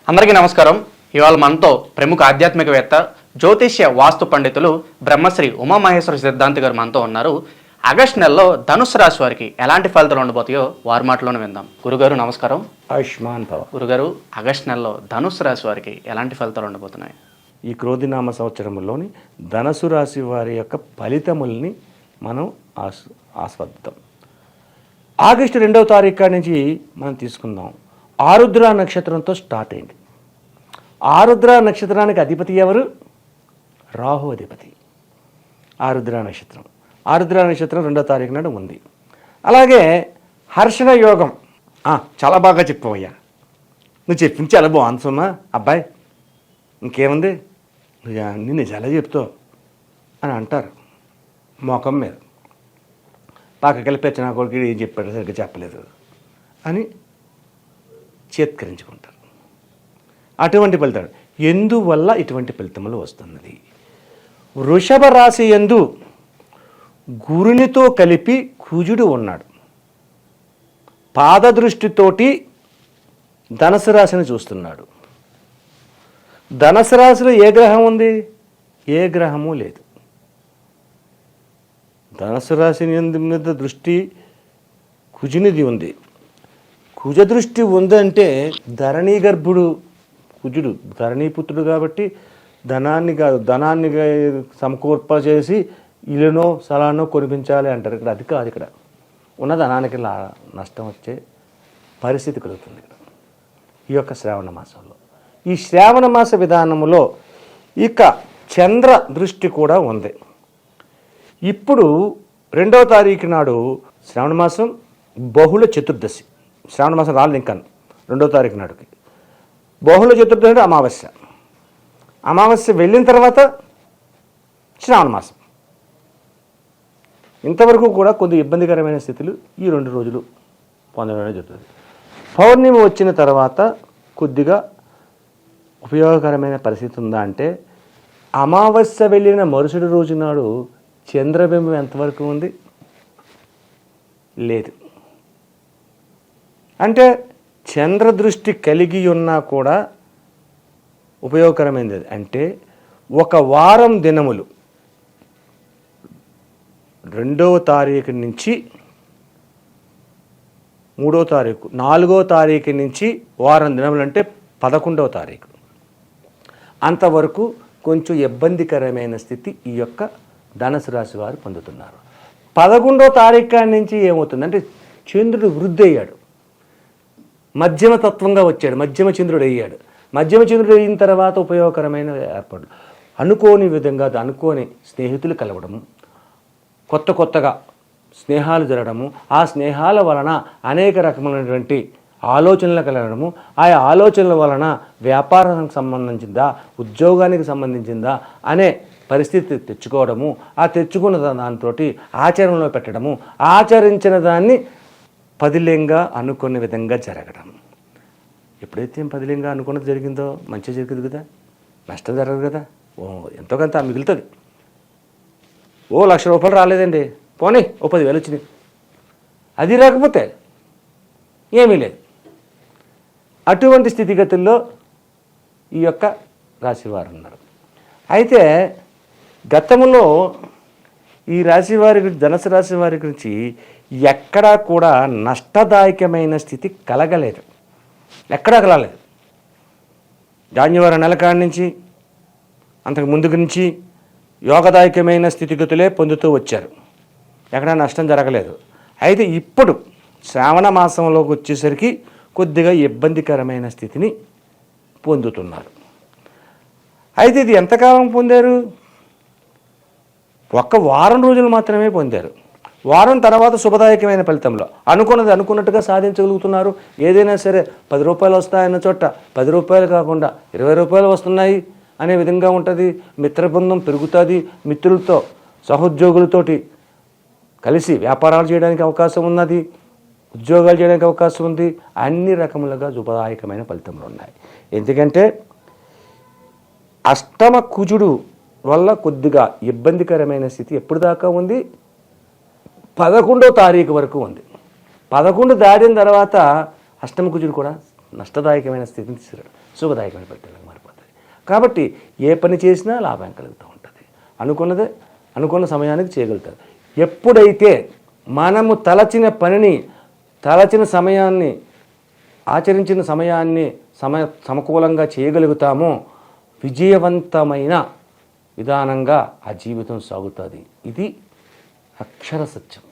అందరికీ నమస్కారం. ఇవాళ మనతో ప్రముఖ ఆధ్యాత్మికవేత్త జ్యోతిష్య వాస్తు పండితులు బ్రహ్మశ్రీ ఉమామహేశ్వర సిద్ధాంతి గారు మనతో ఉన్నారు. ఆగస్టు నెలలో ధనుసు రాశి వారికి ఎలాంటి ఫలితాలు ఉండబోతాయో వారి మాటలోనే విందాం. గురుగారు నమస్కారం. ఆయుష్మాన్ భవ. గురుగారు, ఆగస్టు నెలలో ధనుసు రాశి వారికి ఎలాంటి ఫలితాలు ఉండబోతున్నాయి? ఈ క్రోధినామ సంవత్సరంలోని ధనుసు రాశి వారి యొక్క ఫలితముల్ని మనం ఆస్వాదిద్దాం. ఆగస్టు 2వ తారీఖు నుంచి మనం తీసుకుందాం. ఆరుద్ర నక్షత్రంతో స్టార్ట్ అయింది. ఆరుద్ర నక్షత్రానికి అధిపతి ఎవరు? రాహు అధిపతి. ఆరుద్ర నక్షత్రం 2వ తారీఖు నాడు ఉంది. అలాగే హర్షణ యోగం. చాలా బాగా చెప్పవయ్యా, నువ్వు చెప్పింది చాలా బాగుంది సుమా అబ్బాయి, ఇంకేముంది, నువ్వు అన్నీ నిజాలే చెప్తావు అని అంటారు. మోకం మీద పక్కకెళ్ళి పెచ్చనా కొడుకు ఏం చెప్పాడు, సరిగ్గా చెప్పలేదు అని చేత్కరించుకుంటారు. అటువంటి ఫలితాలు ఎందువల్ల ఇటువంటి ఫలితములు వస్తున్నది? వృషభ రాశి యందు గురునితో కలిపి కుజుడు ఉన్నాడు. పాదదృష్టితోటి ధనుసు రాశిని చూస్తున్నాడు. ధనుసు రాశిలో ఏ గ్రహం ఉంది? ఏ గ్రహము లేదు. ధనుసు రాశి మీద దృష్టి కుజునిది ఉంది. కుజ దృష్టి ఉందంటే ధరణీ గర్భుడు కుజుడు, ధరణీపుత్రుడు కాబట్టి ధనాన్ని సమకూర్ప చేసి ఇల్లునో స్థలాన్నో కొనిపించాలి అంటారు. ఇక్కడ అది కాదు. ఇక్కడ ఉన్న ధనానికి నష్టం వచ్చే పరిస్థితి కలుగుతుంది ఇక్కడ ఈ యొక్క శ్రావణ మాసంలో. ఈ శ్రావణ మాస విధానములో ఇక చంద్ర దృష్టి కూడా ఉంది. ఇప్పుడు 2వ తారీఖు నాడు శ్రావణ మాసం బహుళ చతుర్దశి. శ్రావణ మాసం రాలేదు ఇంకా 2వ తారీఖు నాడుకి. బహుళ చతుర్దశి అంటే అమావాస్య. అమావాస్య వెళ్ళిన తర్వాత శ్రావణ మాసం. ఇంతవరకు కూడా కొద్ది ఇబ్బందికరమైన స్థితులు ఈ 2 రోజులు పొందడం జరుగుతుంది. పౌర్ణమి వచ్చిన తర్వాత కొద్దిగా ఉపయోగకరమైన పరిస్థితి ఉందా అంటే, అమావాస్య వెళ్ళిన మరుసటి రోజు నాడు చంద్రబింబం ఎంతవరకు ఉంది? లేదు. అంటే చంద్రదృష్టి కలిగి ఉన్నా కూడా ఉపయోగకరమైనది. అంటే ఒక వారం దినములు 2వ తారీఖు నుంచి 3వ తారీఖు, 4వ తారీఖు నుంచి వారం దినములు అంటే 11వ తారీఖు అంతవరకు కొంచెం ఇబ్బందికరమైన స్థితి ఈ యొక్క ధనుసు రాశి వారు పొందుతున్నారు. 11వ తారీఖు నుంచి ఏమవుతుంది అంటే చంద్రుడు వృద్ధి అయ్యాడు, మధ్యమ తత్వంగా వచ్చాడు, మధ్యమ చంద్రుడు అయ్యాడు. మధ్యమ చంద్రుడు అయిన తర్వాత ఉపయోగకరమైన ఏర్పాట్లు, అనుకోని విధంగా అనుకోని స్నేహితులు కలవడము, కొత్తగా స్నేహాలు జరగడము, ఆ స్నేహాల వలన అనేక రకమైనటువంటి ఆలోచనలు కలగడము, ఆయా ఆలోచనల వలన వ్యాపారానికి సంబంధించిందా, ఉద్యోగానికి సంబంధించిందా అనే పరిస్థితి తెచ్చుకోవడము, ఆ తెచ్చుకున్న దాంతో ఆచరణలో పెట్టడము, ఆచరించిన దాన్ని పదిలంగా అనుకున్న విధంగా జరగడం. ఎప్పుడైతే పదిలంగా అనుకున్నది జరిగిందో మంచి జరుగుతుంది కదా, నష్టం జరగదు కదా, ఎంతో కొంత మిగులుతుంది. 1,00,000 రూపాయలు రాలేదండి, పోనీ 10,000 వచ్చినాయి, అది రాకపోతే ఏమీ లేదు. అటువంటి స్థితిగతుల్లో ఈ యొక్క రాశివారు ఉన్నారు. అయితే గతంలో ఈ రాశివారి గురించి, ధనుసు రాశి వారి గురించి ఎక్కడా కూడా నష్టదాయకమైన స్థితి కలగలేదు, ఎక్కడా కలగలేదు. జాన్యువారి నెల కాడి నుంచి అంతకు ముందు నుంచి యోగదాయకమైన స్థితిగతులే పొందుతూ వచ్చారు, ఎక్కడా నష్టం జరగలేదు. అయితే ఇప్పుడు శ్రావణ మాసంలోకి వచ్చేసరికి కొద్దిగా ఇబ్బందికరమైన స్థితిని పొందుతున్నారు. అయితే ఇది ఎంతకాలం పొందారు? ఒక్క వారం రోజులు మాత్రమే పొందారు. వారం తర్వాత శుభదాయకమైన ఫలితంలో అనుకున్నది అనుకున్నట్టుగా సాధించగలుగుతున్నారు. ఏదైనా సరే 10 రూపాయలు వస్తాయన్న చోట 10 రూపాయలు కాకుండా 20 రూపాయలు వస్తున్నాయి అనే విధంగా ఉంటుంది. మిత్రబృందం పెరుగుతుంది. మిత్రులతో, సహోద్యోగులతోటి కలిసి వ్యాపారాలు చేయడానికి అవకాశం ఉన్నది, ఉద్యోగాలు చేయడానికి అవకాశం ఉంది. అన్ని రకములుగా శుభదాయకమైన ఫలితములు ఉన్నాయి. ఎందుకంటే అష్టమ కుజుడు వల్ల కొద్దిగా ఇబ్బందికరమైన స్థితి ఎప్పుడు దాకా ఉంది? 11వ తారీఖు వరకు ఉంది. 11 దాటిన తర్వాత అష్టమ కుజుడు కూడా నష్టదాయకమైన స్థితిని తీసుకురాడు, సుఖదాయకమైన ఫలితాలకు మారిపోతాయి. కాబట్టి ఏ పని చేసినా లాభం కలుగుతూ ఉంటుంది. అనుకున్న సమయానికి చేయగలుగుతారు. ఎప్పుడైతే మనము తలచిన పనిని, తలచిన సమయాన్ని, ఆచరించిన సమయాన్ని సమకూలంగా చేయగలుగుతామో విజయవంతమైన విధానంగా ఆ జీవితం సాగుతుంది. ఇది అక్షర సత్యం.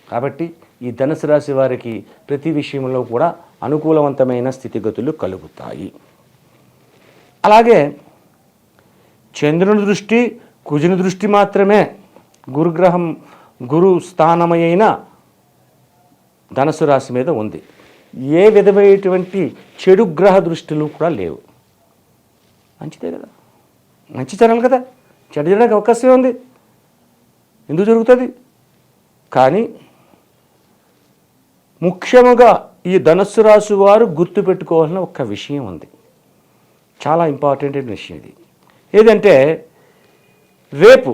కాబట్టి ఈ ధనుసు రాశి వారికి ప్రతి విషయంలో కూడా అనుకూలవంతమైన స్థితిగతులు కలుగుతాయి. అలాగే చంద్రుని దృష్టి, కుజుని దృష్టి మాత్రమే గురు స్థానమైన ధనుసు రాశి మీద ఉంది. ఏ విధమైనటువంటి చెడు గ్రహ దృష్టిలు కూడా లేవు. మంచిదే కదా, మంచి జరగాలి కదా, చెడు జరగడానికి అవకాశమే ఉంది. ఎందుకు జరుగుతుంది? కానీ ముఖ్యముగా ఈ ధనుస్సు రాశి వారు గుర్తుపెట్టుకోవాల్సిన ఒక విషయం ఉంది, చాలా ఇంపార్టెంట్ విషయం ఇది. ఏదంటే రేపు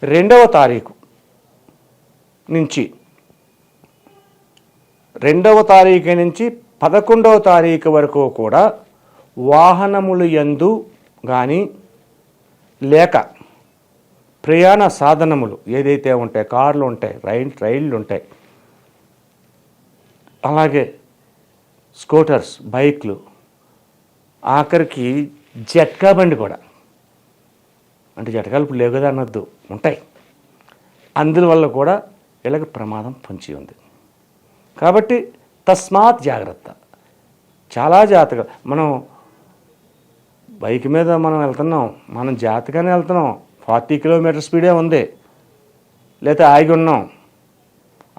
2వ తారీఖు నుంచి 11వ తారీఖు వరకు కూడా వాహనములు యందు కానీ లేక ప్రయాణ సాధనములు ఏదైతే ఉంటాయి, కార్లు ఉంటాయి, రైళ్ళు ఉంటాయి, అలాగే స్కూటర్స్, బైక్లు, ఆఖరికి జట్కా బండి కూడా, అంటే జటకాలు ఇప్పుడు లేవు కదా అన్నద్దు, ఉంటాయి. అందువల్ల కూడా వీళ్ళకి ప్రమాదం పొంచి ఉంది. కాబట్టి తస్మాత్ జాగ్రత్త, చాలా జాగ్రత్తగా. మనం బైక్ మీద మనం వెళ్తున్నాం, మనం జాగ్రత్తగానే వెళ్తున్నాం, 40 కిలోమీటర్ స్పీడే ఉంది, లేకపోతే ఆగి ఉన్నాం,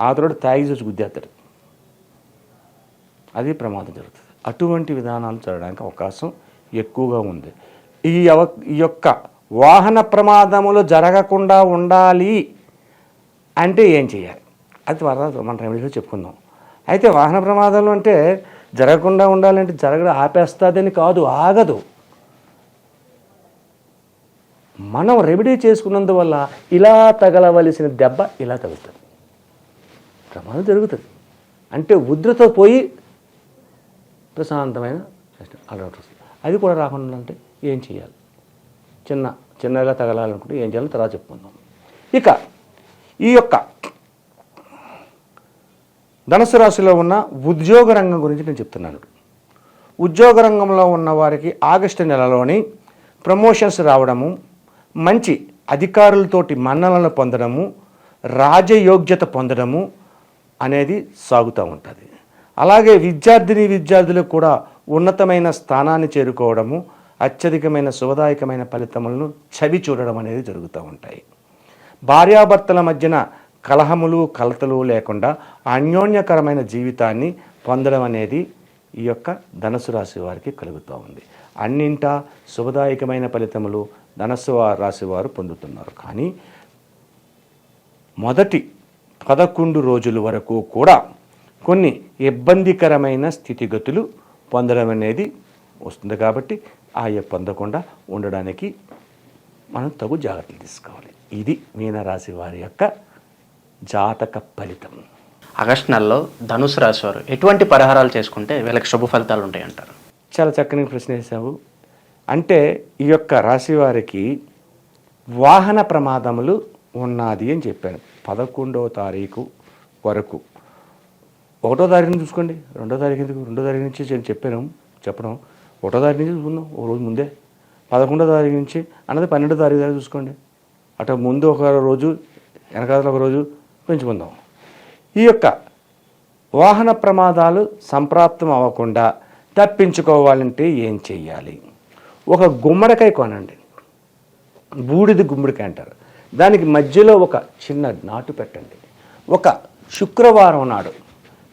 ఆ తోడు తాగి చూసి గుద్దేస్తాడు, అది ప్రమాదం జరుగుతుంది. అటువంటి విధానాలు జరగడానికి అవకాశం ఎక్కువగా ఉంది. ఈ యొక్క వాహన ప్రమాదములు జరగకుండా ఉండాలి అంటే ఏం చేయాలి? అది త్వరగా మన రెమెడీలో చెప్పుకుందాం. అయితే వాహన ప్రమాదాలు అంటే జరగకుండా ఉండాలంటే జరగడం ఆపేస్తుందని కాదు, ఆగదు. మనం రెమెడీ చేసుకున్నందువల్ల ఇలా తగలవలసిన దెబ్బ ఇలా తగులుతుంది, ప్రమాదం జరుగుతుంది. అంటే ఉద్రతో పోయి ప్రశాంతమైన అలవాటు వస్తుంది. అది కూడా రాకుండా అంటే ఏం చేయాలి? చిన్నగా తగలాలనుకుంటే ఏం చేయాలో తర్వాత చెప్పుకుందాం. ఇక ఈ యొక్క ధనుసు రాశిలో ఉన్న ఉద్యోగ రంగం గురించి నేను చెప్తున్నాను. ఉద్యోగ రంగంలో ఉన్న వారికి ఆగస్టు నెలలోని ప్రమోషన్స్ రావడము, మంచి అధికారులతోటి మన్ననలను పొందడము, రాజయోగ్యత పొందడము అనేది సాగుతూ ఉంటుంది. అలాగే విద్యార్థులకు కూడా ఉన్నతమైన స్థానాన్ని చేరుకోవడము, అత్యధికమైన శుభదాయకమైన ఫలితములను చవి చూడడం అనేది జరుగుతూ ఉంటాయి. భార్యాభర్తల మధ్యన కలహములు, కలతలు లేకుండా అన్యోన్యకరమైన జీవితాన్ని పొందడం అనేది ఈ యొక్క ధనుసు రాశి వారికి కలుగుతూ ఉంది. అన్నింటా శుభదాయకమైన ఫలితములు ధనుసు రాశి వారు పొందుతున్నారు. కానీ మొదటి 11 రోజుల వరకు కూడా కొన్ని ఇబ్బందికరమైన స్థితిగతులు పొందడం అనేది వస్తుంది. కాబట్టి పొందకుండా ఉండడానికి మనం తగు జాగ్రత్తలు తీసుకోవాలి. ఇది మీనరాశి వారి యొక్క జాతక ఫలితం. ఆగస్టు నెలలో ధనుసు రాశి వారు ఎటువంటి పరిహారాలు చేసుకుంటే వీళ్ళకి శుభ ఫలితాలు ఉంటాయి అంటారు? చాలా చక్కని ప్రశ్న వేశావు. అంటే ఈ యొక్క రాశి వారికి వాహన ప్రమాదములు ఉన్నది అని చెప్పాను. 11వ తారీఖు వరకు, 1వ తారీఖుని చూసుకోండి, 2వ తారీఖు ఎందుకు, 2వ తారీఖు నుంచి నేను చెప్పడం 1వ తారీఖు నుంచి చూసుకుందాం, ఓ రోజు ముందే. 11వ తారీఖు నుంచి అన్నది 12వ తారీఖు దాకా చూసుకోండి. అటు ముందు ఒక రోజు, వెనకాల ఒక రోజు పెంచుకుందాం. ఈ యొక్క వాహన ప్రమాదాలు సంప్రాప్తం అవ్వకుండా తప్పించుకోవాలంటే ఏం చెయ్యాలి? ఒక గుమ్మడికాయ కొనండి, బూడిద గుమ్మడికాయ అంటారు. దానికి మధ్యలో ఒక చిన్న నాటు పెట్టండి. ఒక శుక్రవారం నాడు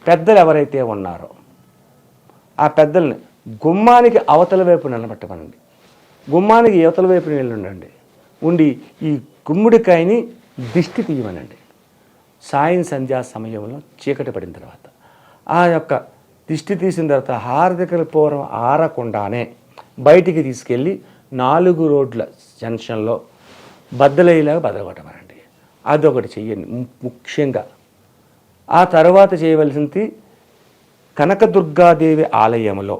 పెద్దలు ఎవరైతే ఉన్నారో ఆ పెద్దల్ని గుమ్మానికి అవతల వైపు నిలబెట్టమనండి. గుమ్మానికి అవతల వైపు నిలబడండి. ఉండి ఈ గుమ్మడికాయని దిష్టి తీయమనండి. సాయం సంధ్యా సమయంలో చీకటి పడిన తర్వాత ఆ యొక్క దిష్టి తీసిన తర్వాత హారతికల పూర్వం ఆరకుండానే బయటికి తీసుకెళ్ళి 4 రోడ్ల జంక్షన్లో బద్దలయ్యేలాగా బద్దలగొట్టమనండి. అదొకటి చెయ్యండి ముఖ్యంగా. ఆ తర్వాత చేయవలసింది కనకదుర్గాదేవి ఆలయంలో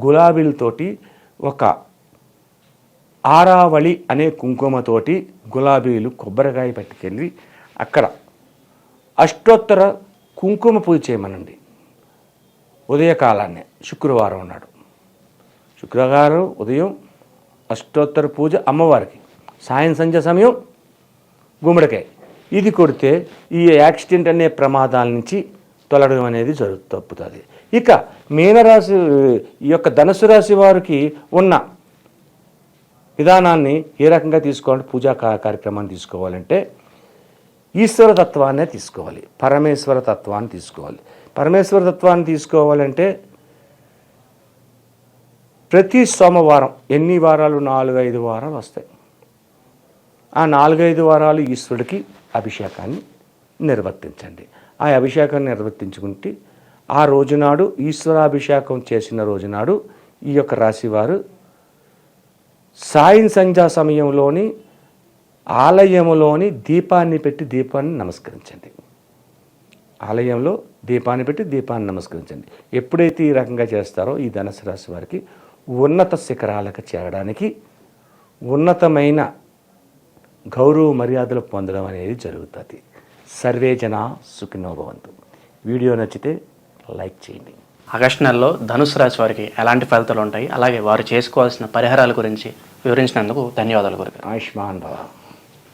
గులాబీలతోటి ఒక ఆరావళి అనే కుంకుమతోటి గులాబీలు కొబ్బరికాయ పట్టుకెళ్ళి అక్కడ అష్టోత్తర కుంకుమ పూజ చేయమనండి. ఉదయకాలాన్నే శుక్రవారం నాడు, శుక్రవారం ఉదయం అష్టోత్తర పూజ అమ్మవారికి, సాయం సంధ్య సమయం గుమ్మడికాయ. ఇది కొడితే ఈ యాక్సిడెంట్ అనే ప్రమాదాల నుంచి తొలగడం అనేది తప్పుతుంది. ఇక మీనరాశి, ఈ యొక్క ధనుసు రాశి వారికి ఉన్న విధానాన్ని ఏ రకంగా తీసుకోవాలంటే, పూజా కార్యక్రమాన్ని తీసుకోవాలంటే ఈశ్వర తత్వాన్నే తీసుకోవాలి, పరమేశ్వర తత్వాన్ని తీసుకోవాలి. పరమేశ్వర తత్వాన్ని తీసుకోవాలంటే ప్రతి సోమవారం, ఎన్ని వారాలు, 4-5 వారాలు వస్తాయి. ఆ 4-5 వారాలు ఈశ్వరుడికి అభిషేకాన్ని నిర్వర్తించండి. ఆ అభిషేకాన్ని నిర్వర్తించుకుంటే ఆ రోజునాడు, ఈశ్వరాభిషేకం చేసిన రోజునాడు ఈ యొక్క రాశివారు సాయం సంధ్యా సమయంలోని ఆలయంలోని దీపాన్ని నమస్కరించండి. ఆలయంలో దీపాన్ని పెట్టి దీపాన్ని నమస్కరించండి. ఎప్పుడైతే ఈ రకంగా చేస్తారో ఈ ధనుసు రాశి వారికి ఉన్నత శిఖరాలకు చేరడానికి, ఉన్నతమైన గౌరవ మర్యాదలు పొందడం అనేది జరుగుతుంది. సర్వే జన సుఖినో భవంతు. వీడియో నచ్చితే లైక్ చేయండి. ఆగస్టు నెలలో ధనుసు రాశి వారికి ఎలాంటి ఫలితాలు ఉంటాయి, అలాగే వారు చేసుకోవాల్సిన పరిహారాల గురించి వివరించినందుకు ధన్యవాదాలు గురుగారు. ఆయుష్మాన్ భవ.